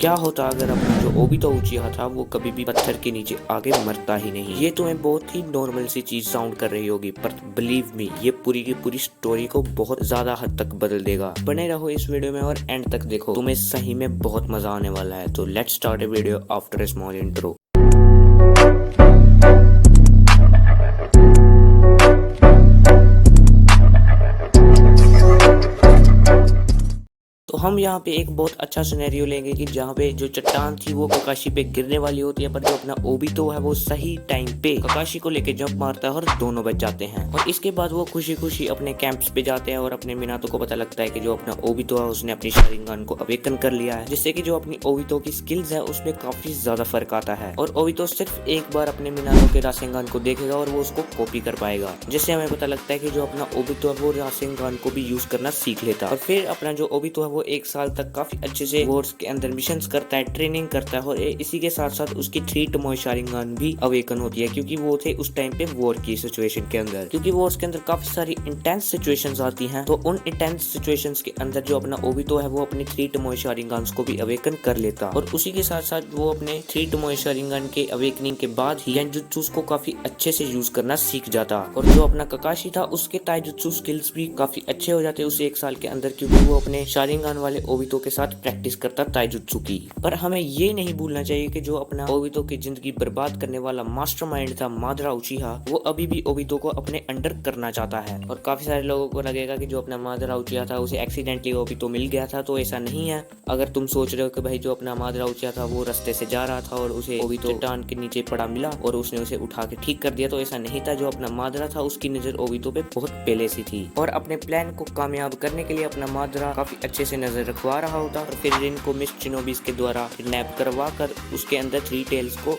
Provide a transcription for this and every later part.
क्या होता अगर अपना जो ओबितो उचिहा था वो कभी भी पत्थर के नीचे आगे मरता ही नहीं। ये तुम्हें बहुत ही नॉर्मल सी चीज साउंड कर रही होगी, पर बिलीव मी ये पूरी की पूरी स्टोरी को बहुत ज्यादा हद तक बदल देगा। बने रहो इस वीडियो में और एंड तक देखो, तुम्हें सही में बहुत मजा आने वाला है। तो let's start A video after a small intro. तो हम यहाँ पे एक बहुत अच्छा सिनेरियो लेंगे कि जहाँ पे जो चट्टान थी वो ककाशी पे गिरने वाली होती है, पर जो अपना ओबितो है वो सही टाइम पे ककाशी को लेके जंप मारता है और दोनों बच जाते हैं। और इसके बाद वो खुशी खुशी अपने कैंप्स पे जाते हैं और अपने मिनातो को पता लगता है कि जो अपना ओबितो है उसने अपनी शारिंगान को अवेकन कर लिया है, जिससे कि जो अपनी ओबितो की स्किल्स है उसमें काफी ज्यादा फर्क आता है। और ओबितो सिर्फ एक बार अपने मिनातो के रासेंगान को देखेगा और वो उसको कॉपी कर पाएगा, जिससे हमें पता लगता है कि जो अपना ओबितो है वो रासेंगान को भी यूज करना सीख लेता। और फिर अपना जो ओबितो है वो एक साल तक काफी अच्छे से वॉर्स के अंदर मिशंस करता है, ट्रेनिंग करता है, और इसी के साथ साथ उसकी 3 टमोय शारिंगान भी अवेकन होती है, क्योंकि वो थे उस टाइम पे वॉर की सिचुएशन के अंदर। क्योंकि वॉर्स के अंदर काफी सारी इंटेंस सिचुएशंस आती हैं, तो उन इंटेंस सिचुएशंस के अंदर जो अपना ओबितो है वो अपनी 3 टमोय शारिंगान को भी अवेकन कर लेता। और उसी के साथ साथ वो अपने 3 टमोय शारिंगान के अवेकनिंग के बाद ही गेंजुत्सु को काफी अच्छे से यूज करना सीख जाता। और जो अपना ककाशी था उसके ताइजुत्सु स्किल्स भी काफी अच्छे हो जाते उस 1 साल के अंदर, क्योंकि वो अपने शारिंगान वाले ओबितो के साथ प्रैक्टिस करता ताइजुत्सु की। पर हमें ये नहीं भूलना चाहिए कि जो अपना ओबितो की जिंदगी बर्बाद करने वाला मास्टरमाइंड था मादरा उचिहा, वो अभी भी ओबितो को अपने अंडर करना चाहता है। और काफी सारे लोगों को लगेगा कि जो अपना मादरा उचिहा था उसे एक्सीडेंटली ओबितो मिल गया था, तो ऐसा नहीं है। अगर तुम सोच रहे हो कि भाई जो अपना मादरा उचिहा था वो रास्ते से जा रहा था और उसे ओबितो चट्टान के नीचे पड़ा मिला और उसने उसे उठा के ठीक कर दिया, तो ऐसा नहीं था। जो अपना मादरा था उसकी नजर ओबितो पे बहुत पहले से थी, और अपने प्लान को कामयाब करने के लिए अपना मादरा काफी अच्छे से नजर रखवा रहा होता। और फिर रिन को मिस शिनोबिस के द्वारा किडनैप करवा कर उसके अंदर 3 टेल्स को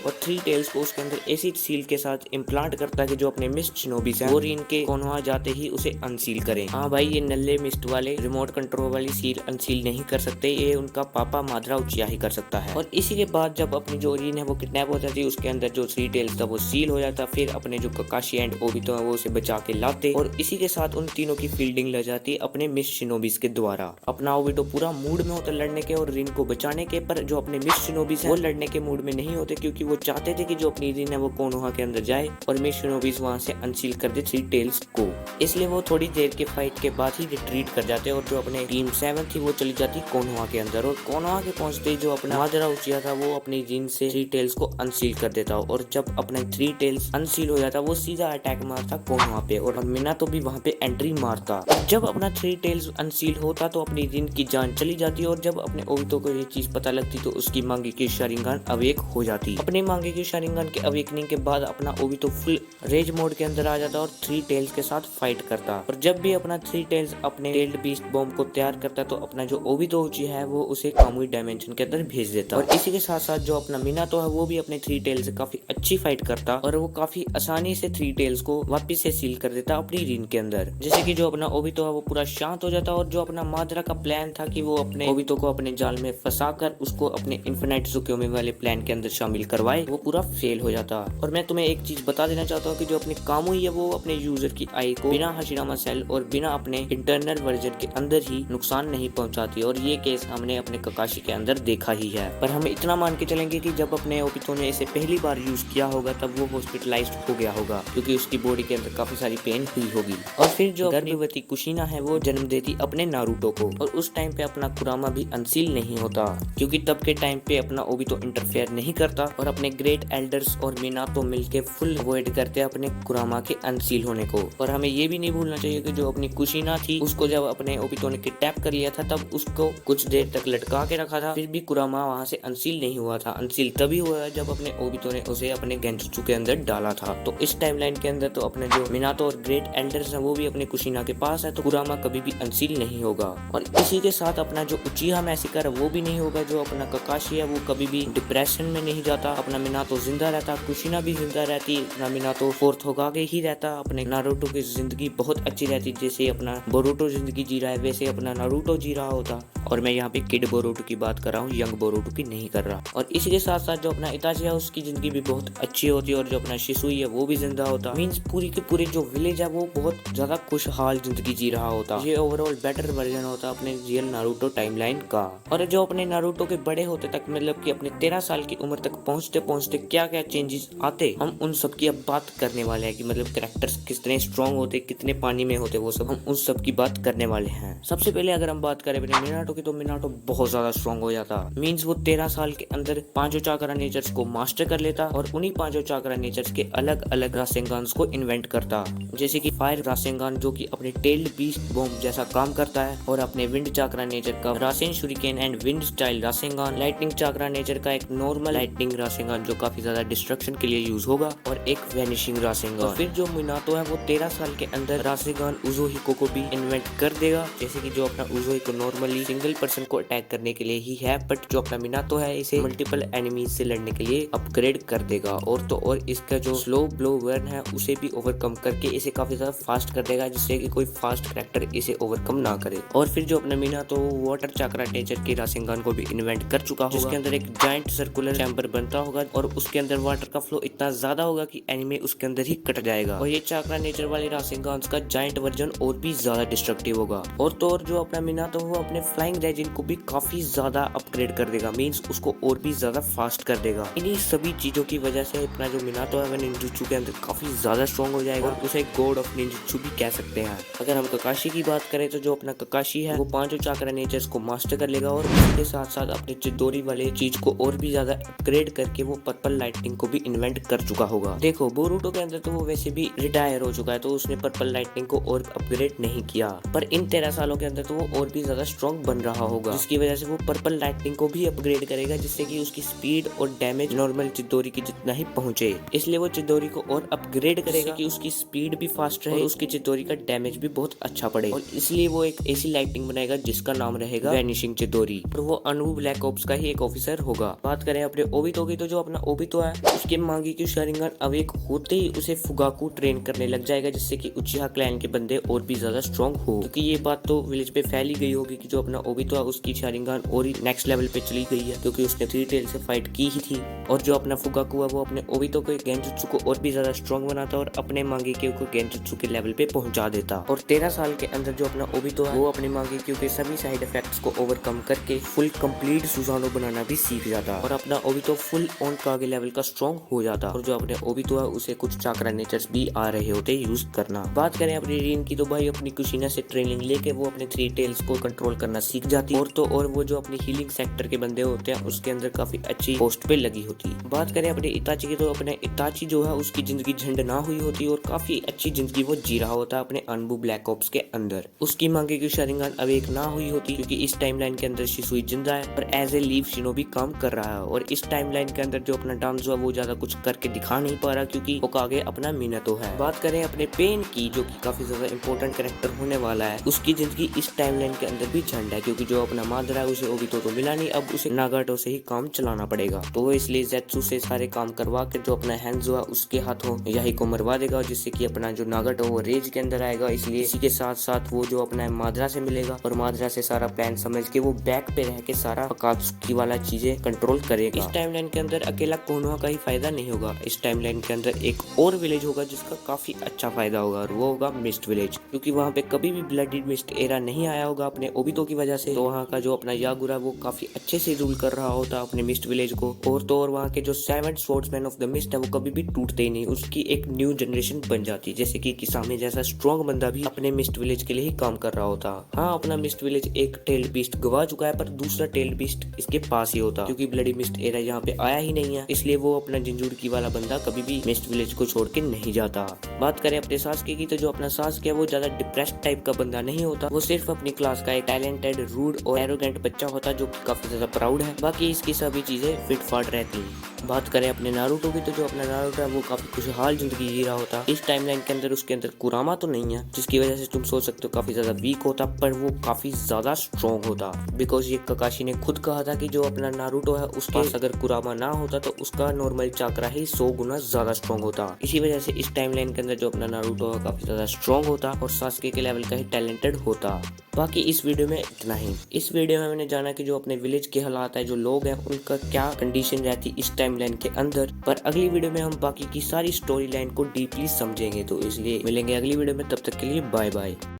उसके अंदर एसिड सील के साथ इम्प्लांट करता है कि जो अपने मिस शिनोबिस है वो रिन के कोनोहा जाते ही उसे अनसील करें। हाँ भाई, ये नल्ले मिस्ट वाले रिमोट कंट्रोल वाली सील अनसील नहीं कर सकते, ये उनका पापा मादरा उचिहा ही कर सकता है। और इसी के बाद जब अपनी जो रिन है वो किडनैप हो जाती है, उसके अंदर जो 3 टेल्स था वो सील हो जाता। फिर अपने जो ककाशी एंड ओबितो है वो उसे बचा के लाते, और इसी के साथ उन तीनों की फील्डिंग लग जाती है अपने मिस शिनोबिस के द्वारा। अपना ओबितो पूरा मूड में होता लड़ने के और रिन को बचाने के, पर जो अपने मिस शिनोबिस है वो लड़ने के मूड में नहीं होते, क्योंकि वो चाहते थे कि जो अपनी रिन है वो कोनोहा के अंदर जाए और मिस शिनोबिस वहां से अनसील कर दे 3 टेल्स को। इसलिए वो थोड़ी देर के फाइट के बाद ही रिट्रीट कर जाते और जो अपने टीम 7 थी वो चली जाती कोनोहा के अंदर। और कोनोहा के पहुंचते ही जो अपना मादरा उचिहा था वो अपनी रिन से 3 टेल्स को अनसील कर देता, और जब अपने 3 टेल्स अनसील हो जाता वो सीधा अटैक मारता कोनोहा पे, और मिनातो भी वहां पे एंट्री मारता। जब अपना 3 टेल्स अनसील होता तो अपनी रिन की जान चली जाती, और जब अपने ओबितो को ये चीज पता लगती तो उसकी मांगे की शारिंगान अवेक हो जाती। अपने मांगे की शारिंगान के अवेकनिंग के बाद अपना ओबितो फुल रेज मोड के अंदर आ जाता और 3 टेल्स के साथ फाइट करता। और जब भी अपना 3 टेल्स अपने टेल्ड बीस्ट बॉम्ब को तैयार करता तो अपना जो ओबितो उचिहा है वो उसे कामुई डायमेंशन के अंदर भेज देता। और इसी के साथ साथ जो अपना मिनातो है वो भी अपने 3 टेल्स से काफी अच्छी फाइट करता, और वो काफी आसानी से 3 टेल्स को वापिस से सील कर देता अपनी रिन के अंदर, जैसे कि जो अपना ओबितो है वो पूरा शांत हो जाता। और जो अपना मादरा का प्लान था कि वो अपने ओबितो को अपने जाल में फंसाकर उसको अपने इन्फिनाइट त्सुकियोमी वाले प्लान के अंदर शामिल करवाए, वो पूरा फेल हो जाता। और मैं तुम्हें एक चीज बता देना चाहता हूँ कि जो अपनी कामुई है वो अपने यूजर की आई को बिना हाशिरामा सेल और बिना अपने इंटरनल वर्जन के अंदर ही नुकसान नहीं पहुंचाती, और ये केस हमने अपने ककाशी के अंदर देखा ही है। पर हम इतना मान के चलेंगे कि जब अपने ओबितो ने इसे पहली बार यूज किया होगा तब वो हॉस्पिटलाइज्ड हो गया होगा, क्योंकि उसकी बॉडी के अंदर काफी सारी पेन हुई होगी। और फिर जो गर्भवती कुशिना है वो जन्म देती अपने नारुतो को, और उस टाइम पे अपना कुरामा भी अनसील नहीं होता, क्योंकि तब के टाइम पे अपना ओबितो इंटरफेयर नहीं करता, और अपने ग्रेट एल्डर्स और मिनातो मिलके फुल अवॉइड करते अपने कुरामा के अनसील होने को। और हमें ये भी नहीं भूलना चाहिए कि जो अपनी कुशिना थी उसको जब अपने ओबितो ने किडनैप कर लिया था तब उसको कुछ देर तक लटका के रखा था, फिर भी कुरामा वहां से अनसील नहीं हुआ था। अनसील तभी हुआ जब अपने ओबितो ने उसे अपने गेंजुत्सु के अंदर डाला था। तो इस टाइमलाइन के अंदर तो अपने जो मिनातो और ग्रेट एल्डर्स है वो भी अपने कुशिना के पास है, तो कुरामा कभी भी अनसील नहीं होगा। और इसी के साथ अपना जो उचिहा मैसेकर है वो भी नहीं होगा। जो अपना ककाशी है वो कभी भी डिप्रेशन में नहीं जाता, अपना मिनातो जिंदा रहता, कुशिना भी जिंदा रहती, अपना मिनातो 4th होकागे ही रहता, अपने नारुतो की जिंदगी बहुत अच्छी रहती, जैसे अपना बोरुतो जिंदगी जी रहा है वैसे अपना नारुतो जी रहा होता। और मैं यहाँ पे किड बोरुतो की बात कर रहा हूँ, यंग बोरुतो की नहीं कर रहा। और इसी के साथ साथ जो अपना इताची है उसकी जिंदगी भी बहुत अच्छी होती है, और जो अपना शिसुई है वो भी जिंदा होता। मीन्स पूरी के पूरे जो विलेज है वो बहुत ज्यादा खुशहाल जिंदगी जी रहा होता। ये ओवरऑल बेटर वर्जन होता अपने रियल रियल नारुतो टाइमलाइन का। और जो अपने नारुतो के बड़े होते तक मतलब कि अपने 13 साल की उम्र तक पहुंचते पहुंचते क्या क्या चेंजेस आते, हम उन सब की अब बात करने वाले हैं कि मतलब कैरेक्टर्स कितने स्ट्रॉन्ग होते, कितने पानी में होते, वो सब हम उन सब की बात करने वाले हैं। सबसे पहले अगर हम बात करें अपने मिनाटो की, तो मिनाटो बहुत ज्यादा स्ट्रॉन्ग हो जाता। मीन्स वो 13 साल के अंदर पांचों चाक्रा नेचर्स को मास्टर कर लेता और उन्हीं पांचों चाक्रा नेचर्स के अलग अलग रासेंगान्स को इन्वेंट करता। जैसे कि फायर रासेंगान जो कि अपने टेल्ड बीस्ट बॉम्ब जैसा काम करता है, और अपने विंड चाक्रा नेचर का rasen shuriken and wind style rasengan, lightning chakra nature का एक नॉर्मल लाइटनिंग रासेंगान जो काफी ज्यादा डिस्ट्रक्शन के लिए यूज होगा, और एक वेनिशिंग रासेंगान। फिर जो मिनातो है वो 13 साल के अंदर रासेंगान उज़ोहिको को भी इन्वेंट कर देगा। जैसे कि जो अपना उज़ोहिको नॉर्मली सिंगल पर्सन को अटैक करने के लिए ही है, बट जो अपना मिनातो है इसे मल्टीपल एनिमीज से लड़ने के लिए अपग्रेड कर देगा। और तो और इसका जो स्लो ब्लो वर्न है उसे भी ओवरकम करके इसे काफी ज्यादा फास्ट कर देगा, जिससे कि कोई फास्ट कैरेक्टर इसे ओवरकम ना करे। और फिर जो अपना मिनातो वाटर चाक्रा नेचर के रासेंगान को भी इन्वेंट कर चुका होगा, जिसके अंदर एक जायंट सर्कुलर चैम्बर बनता होगा और उसके अंदर वाटर का फ्लो इतना ज्यादा होगा कि एनिमे उसके अंदर ही कट जाएगा। और ये चाक्रा नेचर वाले रासेंगान का जायंट वर्जन और भी ज्यादा डिस्ट्रक्टिव होगा। और तो और जो अपना मिनातो वो अपने फ्लाइंग रेजिन को भी काफी ज्यादा अपग्रेड कर देगा, मींस उसको और भी ज्यादा फास्ट कर देगा। इन्हीं सभी चीजों की वजह से अपना जो मिनातो है वो निंजुत्सु के अंदर काफी ज्यादा स्ट्रॉन्ग हो जाएगा, उसे गॉड ऑफ निंजुत्सु भी कह सकते हैं। अगर हम ककाशी की बात करें तो जो अपना ककाशी है वो पांचों चाक्रा नेचर्स को मास्टर कर लेगा, और उसके साथ साथ अपने चिदोरी वाले चीज को और भी ज्यादा अपग्रेड करके वो पर्पल लाइटनिंग को भी इन्वेंट कर चुका होगा। देखो बोरुटो के अंदर तो वो वैसे भी रिटायर हो चुका है, तो उसने पर्पल लाइटनिंग को और अपग्रेड नहीं किया, पर इन 13 सालों के अंदर तो वो और भी ज्यादा स्ट्रॉन्ग बन रहा होगा, जिसकी वजह से वो पर्पल लाइटनिंग को भी अपग्रेड करेगा, जिससे कि उसकी स्पीड और डैमेज नॉर्मल चिदोरी की जितना ही पहुंचे। इसलिए वो चिदोरी को और अपग्रेड करेगा कि उसकी स्पीड भी फास्ट रहे और उसकी चिदोरी का डैमेज भी बहुत अच्छा पड़े। और इसलिए वो एक ऐसी लाइटनिंग बनाएगा जिसका नाम रहेगा वैनिशिंग चिदोरी, और वो अनु ब्लैक ऑप्स का ही एक ऑफिसर होगा। बात करें अपने ओबितो की, तो जो अपना ओबितो है उसके मांगी की शारिंगन अवेक होते ही उसे फुगाकू ट्रेन करने लग जाएगा, जिससे कि उचिहा क्लैन के बंदे और भी ज्यादा स्ट्रॉन्ग हो। क्योंकि ये बात तो विलेज पे फैली गई होगी कि जो अपना ओबितो है उसकी शारिंगन और ही नेक्स्ट लेवल पे चली गई है, क्योंकि उसने 3 टेल से फाइट की ही थी। और जो अपना फुगाकू है वो अपने ओबितो के गेंजुत्सु को और भी ज्यादा स्ट्रॉन्ग बनाता और अपने मांगेक्यू को गेंजुत्सु के लेवल पे पहुंचा देता। और 13 साल के अंदर जो अपना ओबितो है वो अपने मांगेक्यू के सभी साइड इफेक्ट्स को ओवरकम करके फुल कंप्लीट सुजानो बनाना भी सीख जाता, और अपना ओबितो फुल ऑन कागे लेवल का स्ट्रॉन्ग हो जाता। और जो अपने ओबितो है उसे कुछ चाक्रा नेचर्स भी आ रहे होते यूज करना। बात करें अपनी रीन की, तो भाई अपनी कुशीना से ट्रेनिंग लेके वो अपने 3 टेल्स को कंट्रोल करना सीख जाती। और तो और वो जो अपनी हीलिंग सेक्टर के बंदे होते हैं उसके अंदर काफी अच्छी पोस्ट पे लगी होती। बात करें अपने इताची की, तो अपने इताची जो है उसकी जिंदगी झंड ना हुई होती और काफी अच्छी जिंदगी वो जी रहा होता अपने अनबू ब्लैक ऑप्स के अंदर। उसकी मांगे की शारिंगन अवेक ना हुई होती, क्योंकि इस टाइमलाइन के अंदर शिसुई जिंदा है पर एज ए लीव शिनोबी काम कर रहा है। और इस टाइमलाइन के अंदर जो अपना डांजो है वो ज्यादा कुछ करके दिखा नहीं पा रहा, क्योंकि होकागे अपना मिनातो है। बात करें अपने पेन की, जो कि काफी ज्यादा इंपॉर्टेंट कैरेक्टर होने वाला है, उसकी जिंदगी इस टाइमलाइन के अंदर भी झंड है, क्योंकि जो अपना मादरा है उसे ओबितो तो मिला नहीं, अब उसे नागाटो से ही काम चलाना पड़ेगा। तो वो इसलिए जेत्सु से सारे काम करवा कर जो अपना हैंजो है उसके हाथों यही को मरवा देगा, जिससे कि अपना जो नागाटो वो रेज के अंदर आएगा। इसलिए इसी के साथ साथ वो जो अपना मादरा से मिलेगा और मादरा से सारा प्लान समझ के वो बैक पे रह के सारा अकात्सुकी वाला चीजें कंट्रोल करेगा। इस टाइमलाइन के अंदर अकेला कोनोहा का ही फायदा नहीं होगा, इस टाइमलाइन के अंदर एक और विलेज होगा जिसका काफी अच्छा फायदा होगा, और वो होगा मिस्ट विलेज, क्योंकि वहाँ पे कभी भी ब्लडी मिस्ट एरा नहीं आया होगा अपने ओबितो की वजह से। तो वहाँ का जो अपना यागुरा वो काफी अच्छे से रूल कर रहा होता अपने मिस्ट विलेज को। और तो और वहाँ के जो 7 स्वॉर्ड्समैन ऑफ द मिस्ट है वो कभी भी टूटते ही नहीं, उसकी एक न्यू जनरेशन बन जाती, जैसे कि किसामे जैसा स्ट्रॉन्ग बंदा भी अपने मिस्ट विलेज के लिए ही काम कर रहा होता। हाँ, अपना मिस्ट विलेज एक टेल्ड बीस्ट गवा चुका है, पर दूसरा टेल्ड बीस्ट इसके पास ही होता, क्योंकि ब्लडी मिस्ट एरा यहाँ पे आया ही नहीं है, इसलिए वो अपना जिंजुडकी वाला बंदा कभी भी मिस्ट विलेज को छोड़ के नहीं जाता। बात करें अपने सासके की, तो जो अपना सासके है वो ज्यादा डिप्रेस्ड टाइप का बंदा नहीं होता, वो सिर्फ अपनी क्लास का एक टैलेंटेड, रूड और एरोगेंट बच्चा होता, जो कि काफी ज्यादा प्राउड है। बाकी इसकी सभी चीजें फिट फाट रहती है। बात करें अपने नारुतो की, तो जो अपना नारुतो है वो काफी खुशहाल जिंदगी जी रहा होता। इस टाइमलाइन के अंदर उसके अंदर कुरामा तो नहीं है, जिसकी वजह से तुम सोच सकते हो काफी ज्यादा वीक होता, पर वो काफी ज्यादा स्ट्रॉन्ग होता, बिकॉज ये ककाशी ने खुद कहा था कि जो अपना नारुतो है उसके पास अगर कुरामा ना होता तो उसका नॉर्मल चाक्रा ही 100 गुना ज्यादा स्ट्रॉन्ग होता। इसी वजह से इस टाइमलाइन के अंदर जो अपना नारुतो है काफी ज्यादा स्ट्रॉन्ग होता और सासके के लेवल का ही टैलेंटेड होता। बाकी इस वीडियो में इतना ही। इस वीडियो में मैंने जाना कि जो अपने विलेज के हालात है, जो लोग हैं, उनका क्या कंडीशन रहती इस टाइमलाइन के अंदर। पर अगली वीडियो में हम बाकी की सारी स्टोरी लाइन को डीपली समझेंगे, तो इसलिए मिलेंगे अगली वीडियो में। तब तक के लिए बाय बाय।